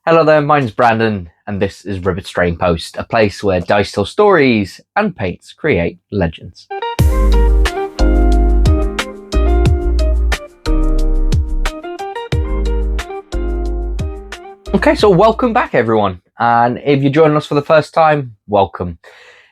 Hello there, my name's Brandon, and this is Ribert TradingPost, a place where dice tell stories and paints create legends. Okay, so welcome back everyone, and if you're joining us for the first time, welcome.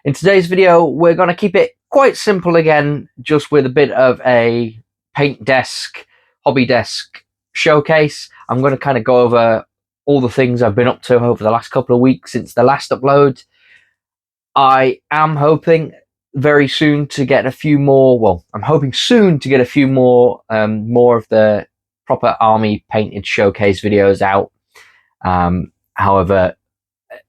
In today's video, we're going to keep it quite simple again, just with a bit of a paint desk, hobby desk showcase. I'm going to kind of go over all the things I've been up to over the last couple of weeks since the last upload. I am hoping very soon to get a few more, well, I'm hoping soon to get a few more of the proper army painted showcase videos out. However,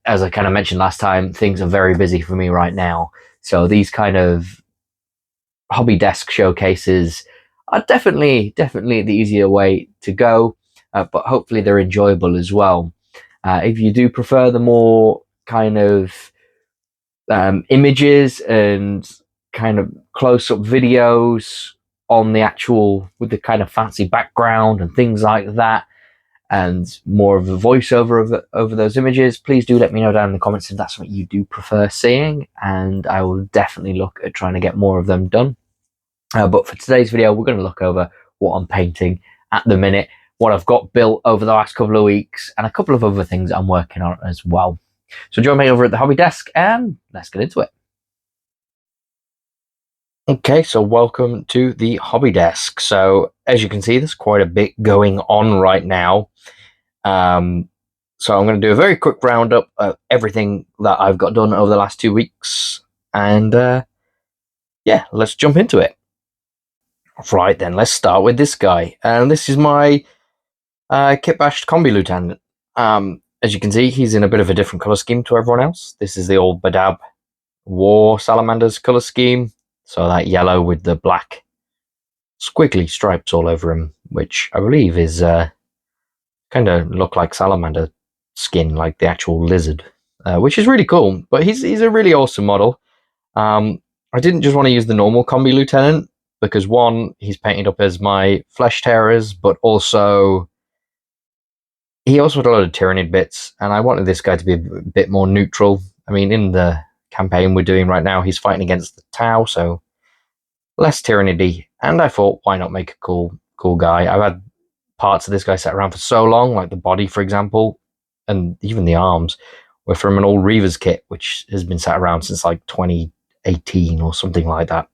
as I kind of mentioned last time, things are very busy for me right now. So these kind of hobby desk showcases are definitely the easier way to go, but hopefully they're enjoyable as well. If you do prefer the more kind of images and kind of close-up videos on the actual, with the kind of fancy background and things like that, and more of a voiceover over those images, please do let me know down in the comments if that's what you do prefer seeing, and I will definitely look at trying to get more of them done. But for today's video, we're going to look over what I'm painting at the minute, what I've got built over the last couple of weeks, and a couple of other things I'm working on as well. So join me over at the hobby desk and let's get into it. Okay, so welcome to the hobby desk. So as you can see, there's quite a bit going on right now. So I'm going to do a very quick roundup of everything that I've got done over the last 2 weeks. And yeah, let's jump into it. Right then, let's start with this guy. And this is my kit-bashed combi lieutenant. As you can see, he's in a bit of a different color scheme to everyone else. This is the old Badab War Salamanders color scheme. So that yellow with the black squiggly stripes all over him, which I believe is kind of look like salamander skin, like the actual lizard, which is really cool. But he's a really awesome model. I didn't just want to use the normal combi lieutenant because one, he's painted up as my flesh tearers, but also he also had a lot of Tyrannid bits, and I wanted this guy to be a bit more neutral. I mean, in the campaign we're doing right now, he's fighting against the Tau, so less Tyrannidy. And I thought, why not make a cool guy? I've had parts of this guy sat around for so long, like the body, for example, and even the arms were from an old Reavers kit, which has been sat around since like 2018 or something like that.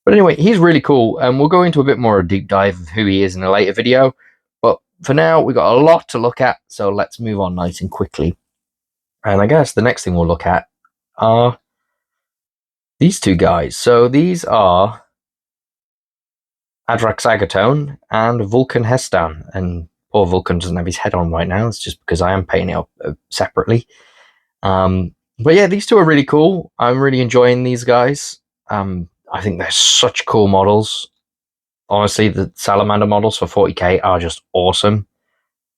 But anyway, he's really cool, and we'll go into a bit more of a deep dive of who he is in a later video. But for now, we've got a lot to look at, so let's move on nice and quickly. And I guess the next thing we'll look at are these two guys. So these are Adrax Agatone and Vulcan Hestan. And poor Vulcan doesn't have his head on right now. It's just because I am painting it up separately. But yeah, these two are really cool. I'm really enjoying these guys. I think they're such cool models. Honestly, the Salamander models for 40k are just awesome.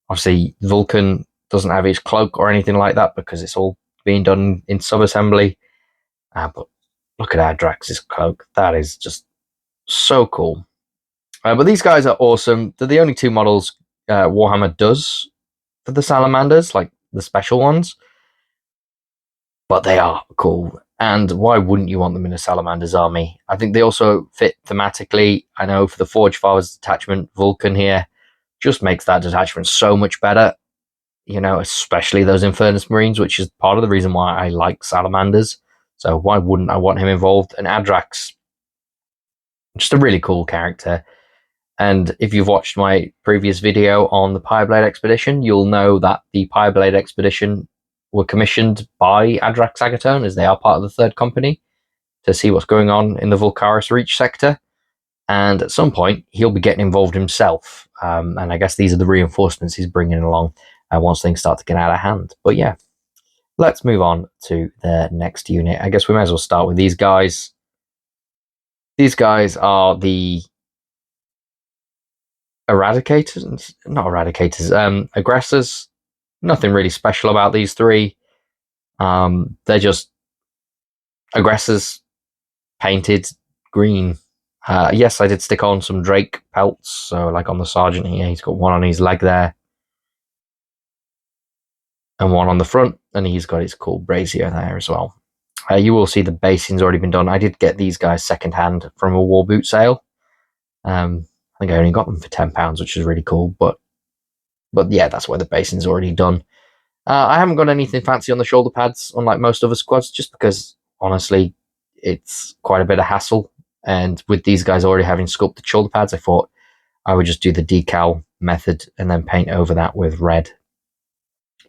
Obviously, Vulcan doesn't have his cloak or anything like that because it's all being done in sub-assembly. But look at Adrax's cloak. That is just so cool. But these guys are awesome. They're the only two models Warhammer does for the Salamanders, like the special ones. But they are cool. And why wouldn't you want them in a Salamander's army? I think they also fit thematically. I know for the Forge Fathers detachment, Vulcan here just makes that detachment so much better. You know, especially those Infernus Marines, which is part of the reason why I like Salamanders. So why wouldn't I want him involved? And Adrax, just a really cool character. And if you've watched my previous video on the Pyreblade Expedition, you'll know that the Pyreblade Expedition were commissioned by Adrax Agatone, as they are part of the Third Company, to see what's going on in the Vulcaris Reach sector. And at some point, he'll be getting involved himself. And I guess these are the reinforcements he's bringing along once things start to get out of hand. But yeah, let's move on to the next unit. I guess we might as well start with these guys. These guys are the Eradicators, not Eradicators, Aggressors. Nothing really special about these three. They're just Aggressors painted green. Yes, I did stick on some Drake pelts, so like on the Sergeant here, he's got one on his leg there. and one on the front, and he's got his cool brazier there as well. You will see the basing's already been done. I did get these guys secondhand from a war boot sale. I think I only got them for £10, which is really cool. But yeah, that's where the basing's already done. I haven't got anything fancy on the shoulder pads, unlike most other squads, just because honestly, it's quite a bit of hassle. And with these guys already having sculpted shoulder pads, I thought I would just do the decal method and then paint over that with red.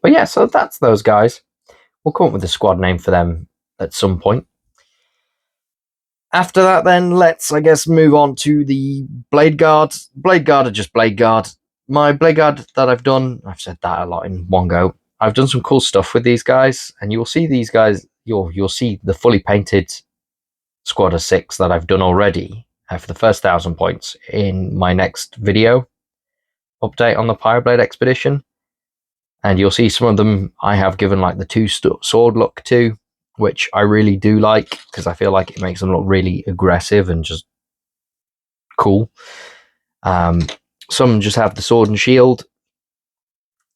But yeah, so that's those guys. We'll come up with a squad name for them at some point. After that, then, let's, I guess, move on to the Blade Guard. Blade Guard are just Blade Guard. My Blade Guard that I've done, I've said that a lot in one go. I've done some cool stuff with these guys, and you'll see these guys, you'll see the fully painted squad of 6 that I've done already for the first 1,000 points in my next video update on the Pyreblade Expedition. And you'll see some of them I have given like the 2 sword look to, which I really do like because I feel like it makes them look really aggressive and just cool. Some just have the sword and shield,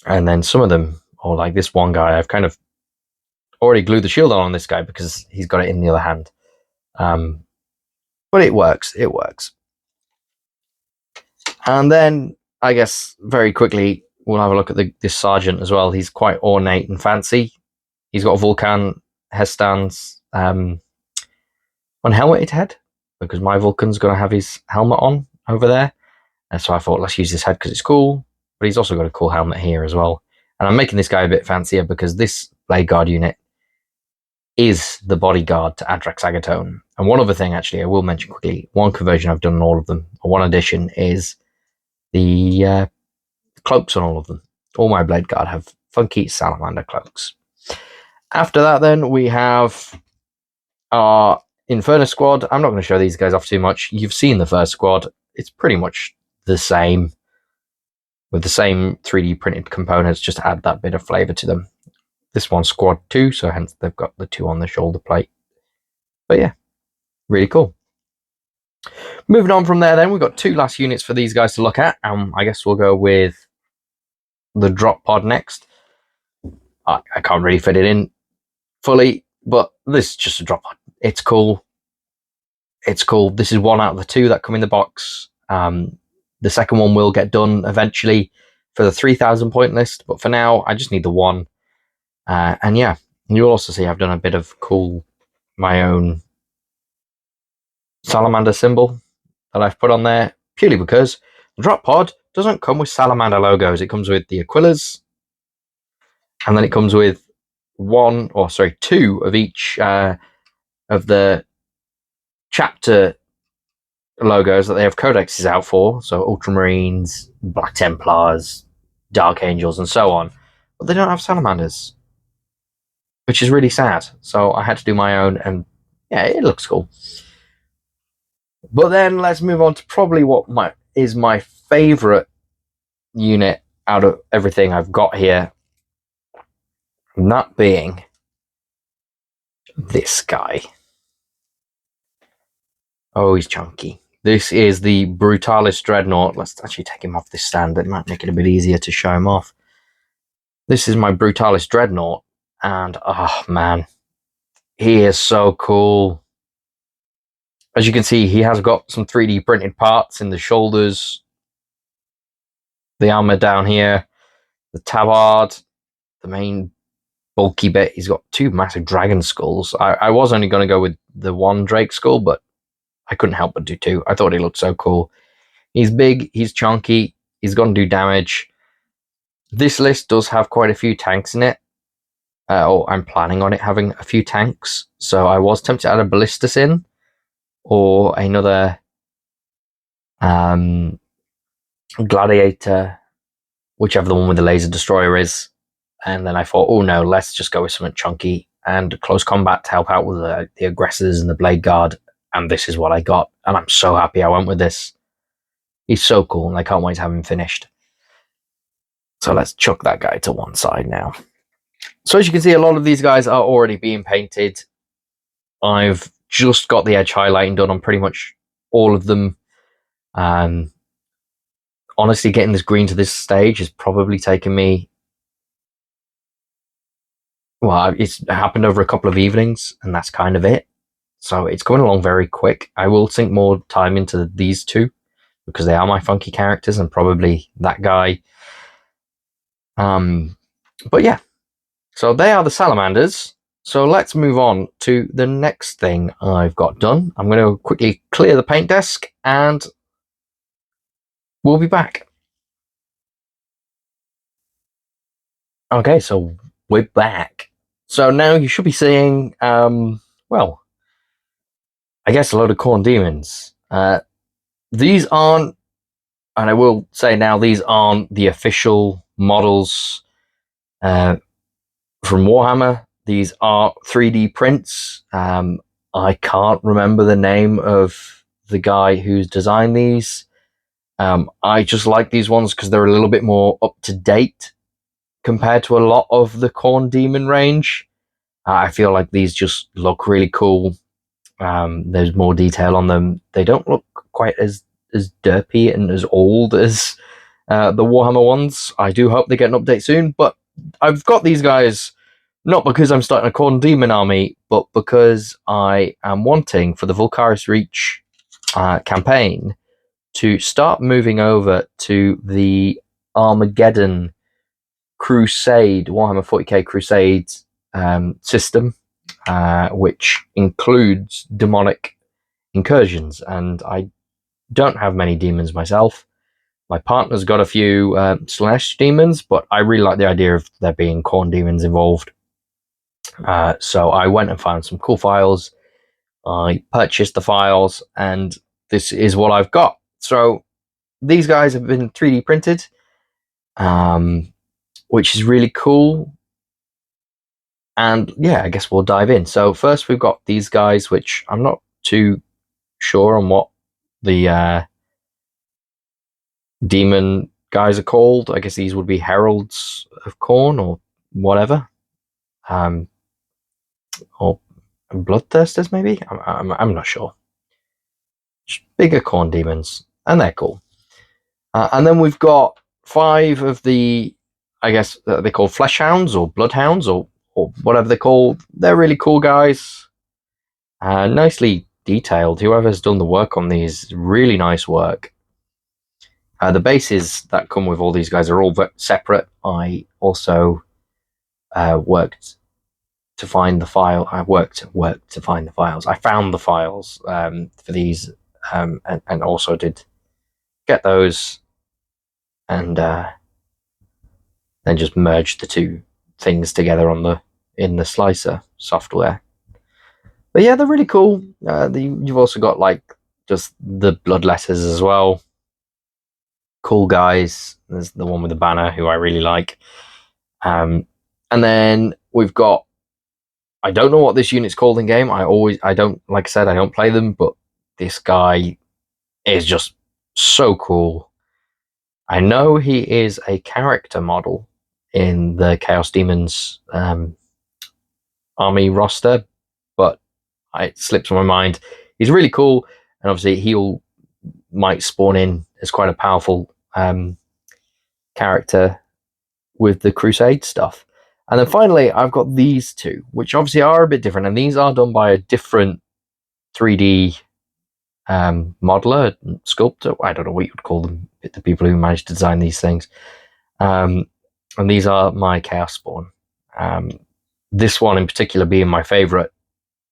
and then some of them, or like this one guy, I've kind of already glued the shield on this guy because he's got it in the other hand. But it works. It works. And then I guess very quickly we'll have a look at this sergeant as well. He's quite ornate and fancy. He's got a Vulcan Hestan's unhelmeted head, because my Vulcan's going to have his helmet on over there. And so I thought, let's use this head because it's cool. But he's also got a cool helmet here as well. And I'm making this guy a bit fancier because this Blade Guard unit is the bodyguard to Adrax Agatone. And one other thing, actually, I will mention quickly, one conversion I've done on all of them, or one addition, is the cloaks on all of them. All my Blade Guard have funky salamander cloaks. After that, then, we have our Inferno squad. I'm not going to show these guys off too much. You've seen the first squad. It's pretty much the same, with the same 3D printed components, just to add that bit of flavor to them. This one's squad 2, so hence they've got the 2 on the shoulder plate. But yeah, really cool. Moving on from there, then, we've got 2 last units for these guys to look at. I guess we'll go with the drop pod next. I can't really fit it in fully, but this is just a drop pod. It's cool. It's cool. This is one out of the 2 that come in the box. The second one will get done eventually for the 3,000 point list, but for now, I just need the 1. And yeah, you'll also see I've done a bit of cool, my own salamander symbol that I've put on there, purely because the drop pod doesn't come with salamander logos. It comes with the Aquilas, and then it comes with 2 of each of the chapter logos that they have codexes out for, so Ultramarines, Black Templars, Dark Angels, and so on. But they don't have salamanders, which is really sad. So I had to do my own, and yeah, it looks cool. But then let's move on to probably what is my favorite unit out of everything I've got here, and that being this guy. Oh, he's chunky. This is the Brutalis Dreadnought. Let's actually take him off this stand. It might make it a bit easier to show him off. This is my Brutalis Dreadnought, and oh man, he is so cool. As you can see, he has got some 3D printed parts in the shoulders, the armor down here, the tabard, the main bulky bit. He's got 2 massive dragon skulls. I was only going to go with the 1 Drake skull, but I couldn't help but do 2. I thought he looked so cool. He's big, he's chunky, he's going to do damage. This list does have quite a few tanks in it. Or I'm planning on it having a few tanks. So I was tempted to add a Ballistus in, or another Gladiator, whichever the one with the laser destroyer is. And then I thought, oh no, let's just go with something chunky and close combat to help out with the aggressors and the Blade Guard. And this is what I got. And I'm so happy I went with this. He's so cool, and I can't wait to have him finished. So let's chuck that guy to one side now. So as you can see, a lot of these guys are already being painted. I've just got the edge highlighting done on pretty much all of them. Honestly, getting this green to this stage has probably taken me well, it's happened over a couple of evenings, and that's kind of it. So it's going along very quick. I will sink more time into these two because they are my funky characters and probably that guy. But yeah, so they are the Salamanders. So let's move on to the next thing I've got done. I'm going to quickly clear the paint desk and we'll be back. Okay, so we're back. So now you should be seeing, well, I guess a load of Khorne Daemons. These aren't, and I will say now, these aren't the official models from Warhammer. These are 3D prints. I can't remember the name of the guy who's designed these. I just like these ones because they're a little bit more up to date compared to a lot of the Khorne Demon range. I feel like these just look really cool. There's more detail on them. They don't look quite as derpy and as old as the Warhammer ones. I do hope they get an update soon, but I've got these guys not because I'm starting a Khorne Demon army, but because I am wanting for the Vulkaris Reach campaign to start moving over to the Armageddon Crusade, Warhammer 40k Crusade system, which includes demonic incursions. And I don't have many demons myself. My partner's got a few Slanesh demons, but I really like the idea of there being Khorne demons involved. So I went and found some cool files. I purchased the files, and this is what I've got. So these guys have been 3D printed, which is really cool. And yeah, I guess we'll dive in. So first we've got these guys, which I'm not too sure on what the demon guys are called. I guess these would be heralds of Khorne or whatever, or bloodthirsters maybe. I'm not sure. Just bigger Khorne demons, and they're cool. And then we've got 5 of the, I guess they're called flesh hounds or bloodhounds or whatever they're called. They're really cool guys. Nicely detailed. Whoever's done the work on these, really nice work. The bases that come with all these guys are all separate. I also worked to find the file. I worked to find the files. I found the files for these, and also did get those, and then just merged the two things together in the slicer software. But yeah, they're really cool. You've also got like just the bloodletters as well. Cool guys. There's the one with the banner who I really like. And then we've got, I don't know what this unit's called in game. I don't, like I said, I don't play them, but this guy is just so cool. I know he is a character model in the Chaos Demons army roster, but it slips my mind. He's really cool, and obviously he might spawn in as quite a powerful character with the Crusade stuff. And then finally, I've got these two, which obviously are a bit different, and these are done by a different 3D modeler, sculptor. I don't know what you would call them, the people who managed to design these things. And these are my Chaos Spawn. This one in particular being my favorite,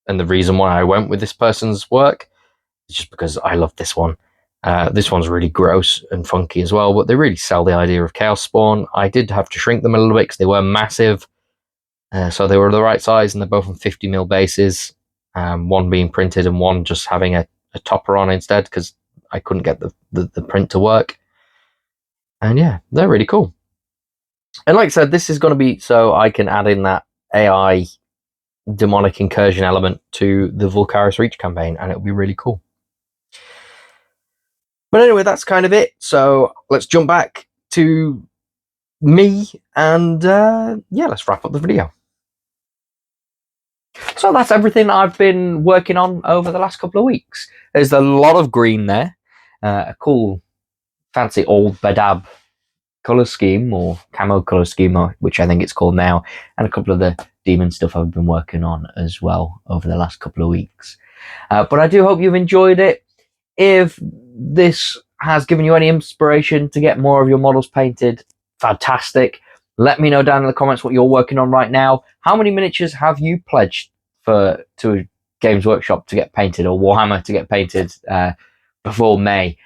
and the reason why I went with this person's work is just because I love this one. This one's really gross and funky as well, but they really sell the idea of Chaos Spawn. I did have to shrink them a little bit because they were massive. So they were the right size, and they're both on 50mm bases. One being printed and one just having a topper on instead because I couldn't get the print to work. And yeah, they're really cool. And like I said, this is going to be so I can add in that AI demonic incursion element to the Vulkaris Reach campaign, and it'll be really cool. But anyway, that's kind of it. So let's jump back to me, and yeah, let's wrap up the video. So that's everything I've been working on over the last couple of weeks. There's a lot of green there, a cool, fancy old Badab color scheme, or camo color scheme, which I think it's called now, and a couple of the demon stuff I've been working on as well over the last couple of weeks. But I do hope you've enjoyed it. If this has given you any inspiration to get more of your models painted, fantastic. Let me know down in the comments what you're working on right now. How many miniatures have you pledged to Games Workshop to get painted, or Warhammer to get painted before May?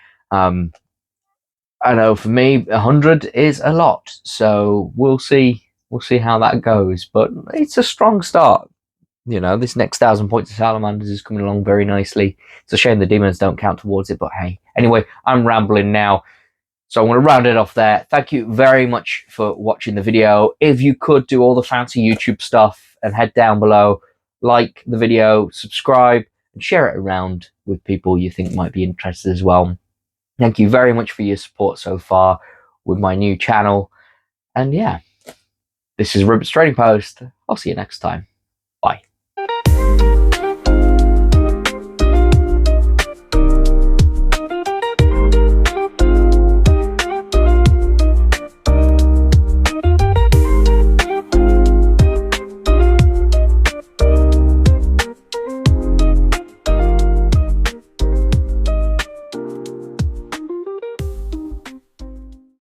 I know for me 100 is a lot, so we'll see how that goes, but it's a strong start. You know, this next 1,000 points of Salamanders is coming along very nicely. It's a shame the demons don't count towards it, but hey. Anyway, I'm rambling now, so I'm going to round it off there. Thank you very much for watching the video. If you could do all the fancy YouTube stuff and head down below, like the video, subscribe, and share it around with people you think might be interested as well. Thank you very much for your support so far with my new channel. And yeah, this is Ribert's Trading Post. I'll see you next time. Bye.